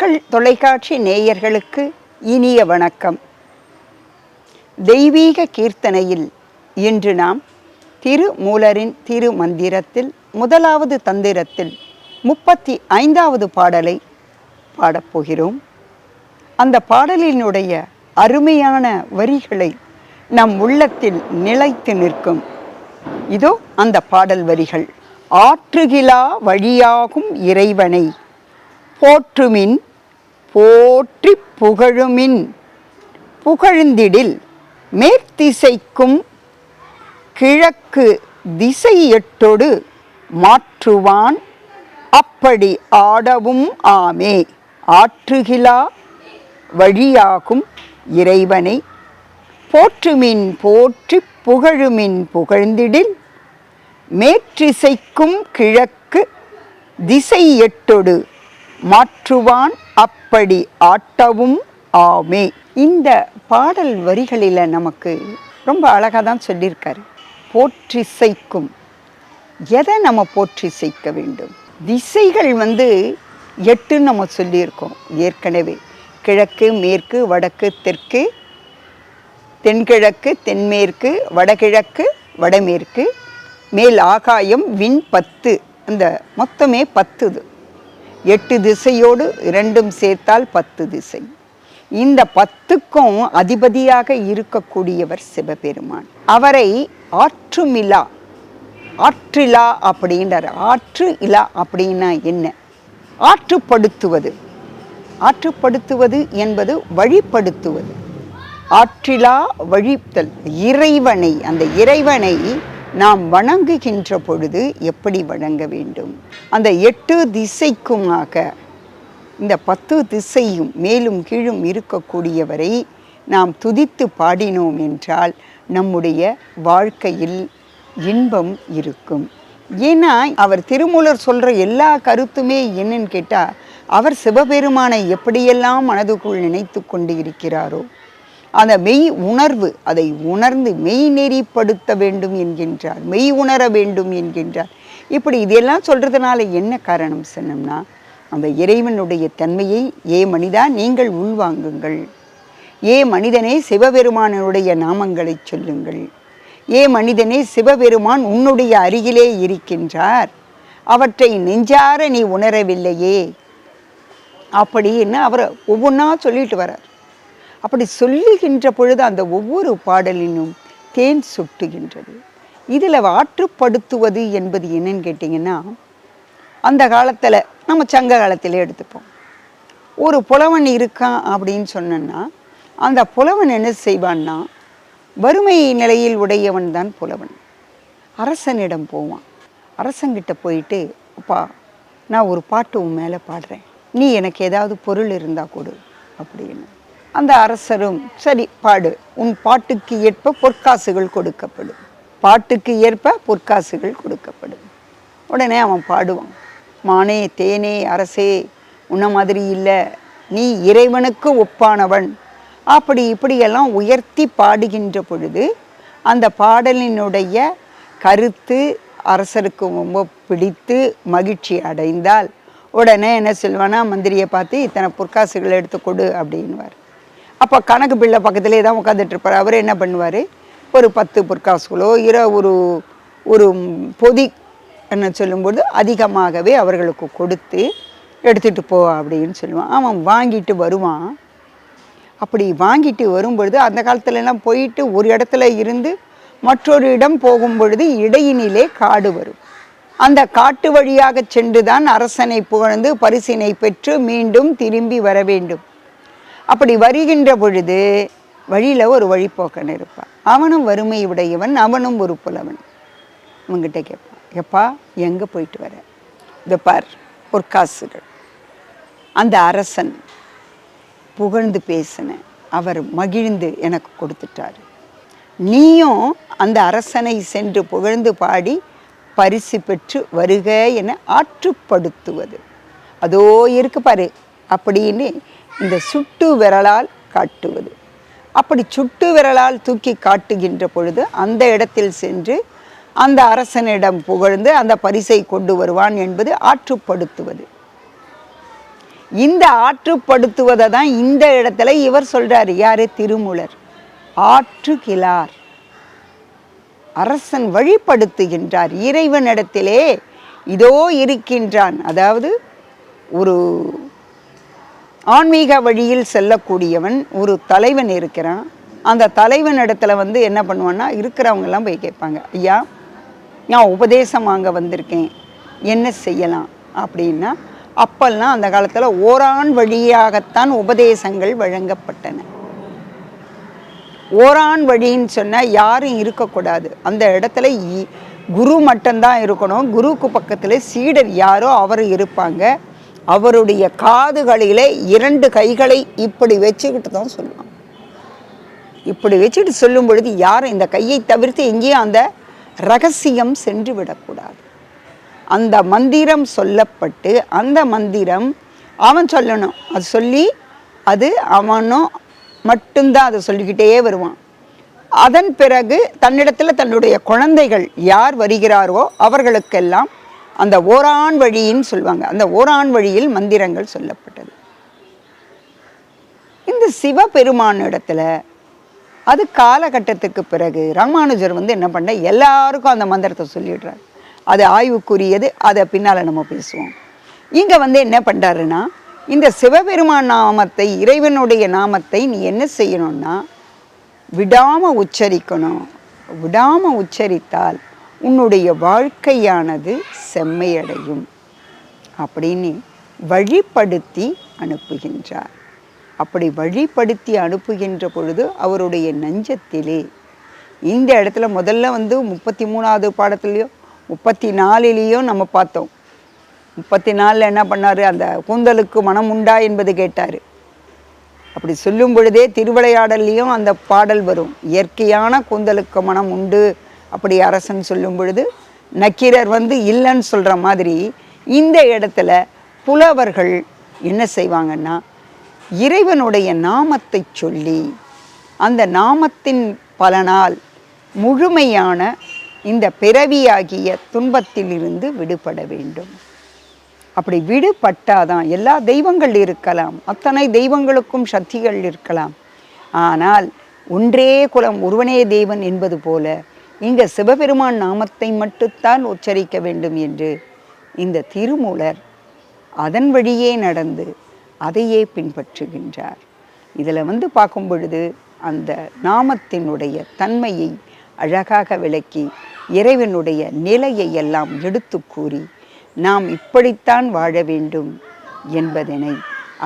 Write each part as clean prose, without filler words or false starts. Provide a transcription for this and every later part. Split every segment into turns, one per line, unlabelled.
மக்கள் தொலைக்காட்சி நேயர்களுக்கு இனிய வணக்கம். தெய்வீக கீர்த்தனையில் இன்று நாம் திருமூலரின் திருமந்திரத்தில் முதலாவது தந்திரத்தில் 35வது பாடலை பாடப்போகிறோம். அந்த பாடலினுடைய அருமையான வரிகளை நம் உள்ளத்தில் நிலைத்து நிற்கும். இதோ அந்த பாடல் வரிகள். ஆற்றுகிலா வழியாகும் இறைவனை போற்றுமின் போற்றி புகழுமின் புகழ்ந்திடில் மேற்திசைக்கும் கிழக்கு திசை எட்டொடு மாற்றுவான் அப்படி ஆடவும் ஆமே. ஆற்றுகிலா வழியாகும் இறைவனை போற்றுமின் போற்றி புகழுமின் புகழ்ந்திடில் மேற்றிசைக்கும் கிழக்கு திசை எட்டொடு மாற்றுவான் அப்படி ஆட்டவும் ஆமே. இந்த பாடல் வரிகளில் நமக்கு ரொம்ப அழகாக தான் சொல்லியிருக்காரு. போற்றிசைக்கும், எதை நம்ம போற்றிசைக்க வேண்டும்? திசைகள் 8 நம்ம சொல்லியிருக்கோம் ஏற்கனவே. கிழக்கு, மேற்கு, வடக்கு, தெற்கு, தென்கிழக்கு, தென்மேற்கு, வடகிழக்கு, வடமேற்கு, மேல் ஆகாயம், விண் 10. அந்த மொத்தமே 10. 8 திசையோடு 2 சேர்த்தால் 10 திசை. இந்த 10க்கும் அதிபதியாக இருக்கக்கூடியவர் சிவபெருமான். அவரை ஆற்றுமிலா, ஆற்றிலா அப்படின்றார். ஆற்று இலா அப்படின்னா என்ன? ஆற்றுப்படுத்துவது. ஆற்றுப்படுத்துவது என்பது வழிப்படுத்துவது. ஆற்றிலா வழித்தல். இறைவனை, அந்த இறைவனை நாம் வணங்குகின்ற பொழுது எப்படி வணங்க வேண்டும்? அந்த 8 திசைக்குமாக இந்த 10 திசையும் மேலும் கீழும் இருக்கக்கூடியவரை நாம் துதித்து பாடினோம் என்றால் நம்முடைய வாழ்க்கையில் இன்பம் இருக்கும். ஏன்னா அவர் திருமூலர் சொல்கிற எல்லா கருத்துமே என்னன்னு கேட்டால், அவர் சிவபெருமானை எப்படியெல்லாம் மனதுக்குள் நினைத்து கொண்டு இருக்கிறாரோ அந்த மெய் உணர்வு, அதை உணர்ந்து மெய் நெறிப்படுத்த வேண்டும் என்கின்றார், மெய் உணர வேண்டும் என்கின்றார். இப்படி இதெல்லாம் சொல்கிறதுனால என்ன காரணம் சொன்னோம்னா, அந்த இறைவனுடைய தன்மையை ஏ மனிதா நீங்கள் உள்வாங்குங்கள், ஏ மனிதனே சிவபெருமானுடைய நாமங்களை சொல்லுங்கள், ஏ மனிதனே சிவபெருமான் உன்னுடைய அருகிலே இருக்கின்றார், அவற்றை நெஞ்சார நீ உணரவில்லையே அப்படின்னு அவர் ஒவ்வொன்றா சொல்லிட்டு வரார். அப்படி சொல்லுகின்ற பொழுது அந்த ஒவ்வொரு பாடலினும் தேன் சுட்டுகின்றது. இதில் ஆற்றுப்படுத்துவது என்பது என்னன்னு கேட்டிங்கன்னா, அந்த காலத்தில் நம்ம சங்க காலத்திலே எடுத்துப்போம். ஒரு புலவன் இருக்கான் அப்படின்னு சொன்னோன்னா, அந்த புலவன் என்ன செய்வான்னா, வறுமை நிலையில் உடையவன் தான் புலவன். அரசனிடம் போவான். அரசங்கிட்ட போயிட்டு, அப்பா நான் ஒரு பாட்டு உன் மேலே பாடுறேன், நீ எனக்கு ஏதாவது பொருள் இருந்தால் கொடு அப்படின்னு. அந்த அரசரும் சரி பாடு, உன் பாட்டுக்கு ஏற்ப பொற்காசுகள் கொடுக்கப்படும், பாட்டுக்கு ஏற்ப பொற்காசுகள் கொடுக்கப்படும். உடனே அவன் பாடுவான். மானே தேனே அரசே, உன்ன மாதிரி இல்லை, நீ இறைவனுக்கு ஒப்பானவன், அப்படி இப்படியெல்லாம் உயர்த்தி பாடுகின்ற பொழுது அந்த பாடலினுடைய கருத்து அரசருக்கு ரொம்ப பிடித்து மகிழ்ச்சி அடைந்தால் உடனே என்ன சொல்வானா, மந்திரியை பார்த்து இத்தனை பொற்காசுகள் எடுத்து கொடு அப்படின்வார். அப்போ கணக்கு பிள்ளை பக்கத்திலே தான் உட்காந்துட்ருப்பார். அவர் என்ன பண்ணுவார், ஒரு 10 பொற்காசுகளோ ஒரு பொதி என்ன சொல்லும்போது அதிகமாகவே அவர்களுக்கு கொடுத்து எடுத்துகிட்டு போ அப்படின்னு சொல்லுவான். அவன் வாங்கிட்டு வருவான். அப்படி வாங்கிட்டு வரும்பொழுது அந்த காலத்துலலாம் போயிட்டு ஒரு இடத்துல இருந்து மற்றொரு இடம் போகும் பொழுது இடையினிலே காடு வரும். அந்த காட்டு வழியாக சென்று தான் அரசனை புகழ்ந்து பரிசினை பெற்று மீண்டும் திரும்பி வர வேண்டும். அப்படி வருகின்ற பொழுது வழியில் ஒரு வழிப்போக்கன் இருப்பான். அவனும் வறுமை உடையவன், அவனும் ஒரு புலவன். அவங்ககிட்ட கேட்பான், எப்பா எங்கே போயிட்டு வர? இந்த பார் பொற்காசுகள். அந்த அரசன் புகழ்ந்து பேசின, அவர் மகிழ்ந்து எனக்கு கொடுத்துட்டாரு. நீயும் அந்த அரசனை சென்று புகழ்ந்து பாடி பரிசு பெற்று வருக என ஆற்றுப்படுத்துவது. அதோ இருக்கு பாரு அப்படின்னு இந்த சுட்டு விரலால் காட்டுவது. அப்படி சுட்டு விரலால் தூக்கி காட்டுகின்ற பொழுது அந்த இடத்தில் சென்று அந்த அரசனிடம் புகழ்ந்து அந்த பரிசை கொண்டு வருவான் என்பது ஆற்றுப்படுத்துவது. இந்த ஆற்றுப்படுத்துவதை தான் இந்த இடத்துல இவர் சொல்றாரு. யாரு? திருமூலர். ஆற்றுகிலார், அரசன் வழிப்படுத்துகின்றார். இறைவனிடத்திலே இதோ இருக்கின்றான். அதாவது ஒரு ஆன்மீக வழியில் செல்லக்கூடியவன், ஒரு தலைவன் இருக்கிறான். அந்த தலைவன் இடத்துல என்ன பண்ணுவான்னா, இருக்கிறவங்கெல்லாம் போய் கேட்பாங்க, ஐயா நான் உபதேசம் வாங்க வந்திருக்கேன், என்ன செய்யலாம் அப்படின்னா, அப்பெல்லாம் அந்த காலத்தில் ஓரான் வழியாகத்தான் உபதேசங்கள் வழங்கப்பட்டன. ஓரான் வழின்னு சொன்னால் யாரும் இருக்கக்கூடாது. அந்த இடத்துல குரு மட்டும்தான் இருக்கணும். குருவுக்கு பக்கத்தில் சீடர் யாரோ அவர் இருப்பாங்க. அவருடைய காதுகளிலே 2 கைகளை இப்படி வச்சுக்கிட்டு தான் சொல்லுவாங்க. இப்படி வச்சுட்டு சொல்லும் பொழுது யாரும் இந்த கையை தவிர்த்து எங்கேயும் அந்த ரகசியம் சென்று விடக்கூடாது. அந்த மந்திரம் சொல்லப்பட்டு அந்த மந்திரம் அவன் சொல்லணும். அது சொல்லி அது அவனும் மட்டும்தான் அதை சொல்லிக்கிட்டே வருவான். அதன் பிறகு தன்னிடத்தில் தன்னுடைய குழந்தைகள் யார் வருகிறாரோ அவர்களுக்கெல்லாம் அந்த ஓரான் வழின்னு சொல்லுவாங்க. அந்த ஓரான் வழியில் மந்திரங்கள் சொல்லப்பட்டது. இந்த சிவபெருமான் இடத்துல அது காலகட்டத்துக்கு பிறகு ராமானுஜர் என்ன பண்ண, எல்லாருக்கும் அந்த மந்திரத்தை சொல்லிடுறார். அது ஆய்வுக்குரியது. அதை பின்னால் நம்ம பேசுவோம். இங்கே என்ன பண்ணுறாருன்னா, இந்த சிவபெருமான் நாமத்தை, இறைவனுடைய நாமத்தை நீ என்ன செய்யணும்னா விடாமல் உச்சரிக்கணும். விடாமல் உச்சரித்தால் உன்னுடைய வாழ்க்கையானது செம்மையடையும் அப்படின்னு வழிப்படுத்தி அனுப்புகின்றார். அப்படி வழிப்படுத்தி அனுப்புகின்ற பொழுது அவருடைய நெஞ்சத்திலே இந்த இடத்துல முதல்ல 33வது பாடத்துலேயோ 34லேயோ நம்ம பார்த்தோம். 34 என்ன பண்ணார்? அந்த கூந்தலுக்கு மனம் உண்டா என்பது கேட்டார். அப்படி சொல்லும் பொழுதே திருவிளையாடல்லையும் அந்த பாடல் வரும். இயற்கையான கூந்தலுக்கு மனம் உண்டு அப்படி அரசன் சொல்லும் பொழுது நக்கீரர் இல்லைன்னு சொல்கிற மாதிரி இந்த இடத்துல புலவர்கள் என்ன செய்வாங்கன்னா, இறைவனுடைய நாமத்தை சொல்லி அந்த நாமத்தின் பலனால் முழுமையான இந்த பிறவியாகிய துன்பத்திலிருந்து விடுபட வேண்டும். அப்படி விடுபட்டாதான் எல்லா தெய்வங்கள் இருக்கலாம், அத்தனை தெய்வங்களுக்கும் சக்திகள் இருக்கலாம். ஆனால் ஒன்றே குலம் ஒருவனே தேவன் என்பது போல இங்கே சிவபெருமான் நாமத்தை மட்டுத்தான் உச்சரிக்க வேண்டும் என்று இந்த திருமூலர் அதன் வழியே நடந்து அதையே பின்பற்றுகின்றார். இதில் பார்க்கும் பொழுது அந்த நாமத்தினுடைய தன்மையை அழகாக விளக்கி இறைவனுடைய நிலையை எல்லாம் எடுத்து கூறி நாம் இப்படித்தான் வாழ வேண்டும் என்பதனை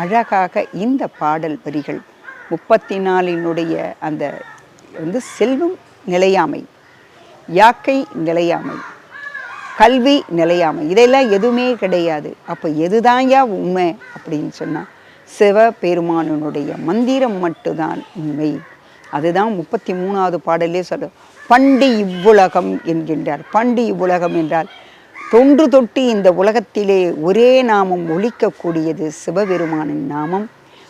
அழகாக இந்த பாடல் வரிகள் 34னுடைய அந்த செல்வம் நிலையாமை, யாக்கை நிலையாமை, கல்வி நிலையாமை, இதெல்லாம் எதுவுமே கிடையாது. அப்போ எதுதான்யா உண்மை அப்படின்னு சொன்னால் சிவபெருமானுடைய மந்திரம் மட்டும்தான் உண்மை. அதுதான் 33வது பாடலே சொல்ல பண்டு இவ்வுலகம் என்கின்றார். பண்டு இவ்வுலகம் என்றால் தொன்று தொட்டு இந்த உலகத்திலே ஒரே நாமம் ஒலிக்கக்கூடியது சிவபெருமானின் நாமம்.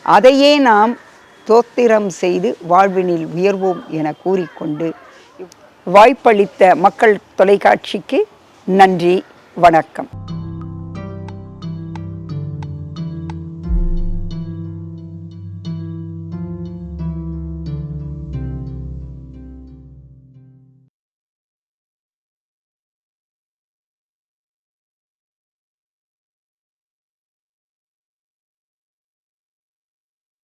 அதையே நாம் தோத்திரம் செய்து வாழ்வினில் உயர்வோம் என கூறிக்கொண்டு வாய்ப்பளித்த மக்கள் தொலைக்காட்சிக்கு நன்றி, வணக்கம்.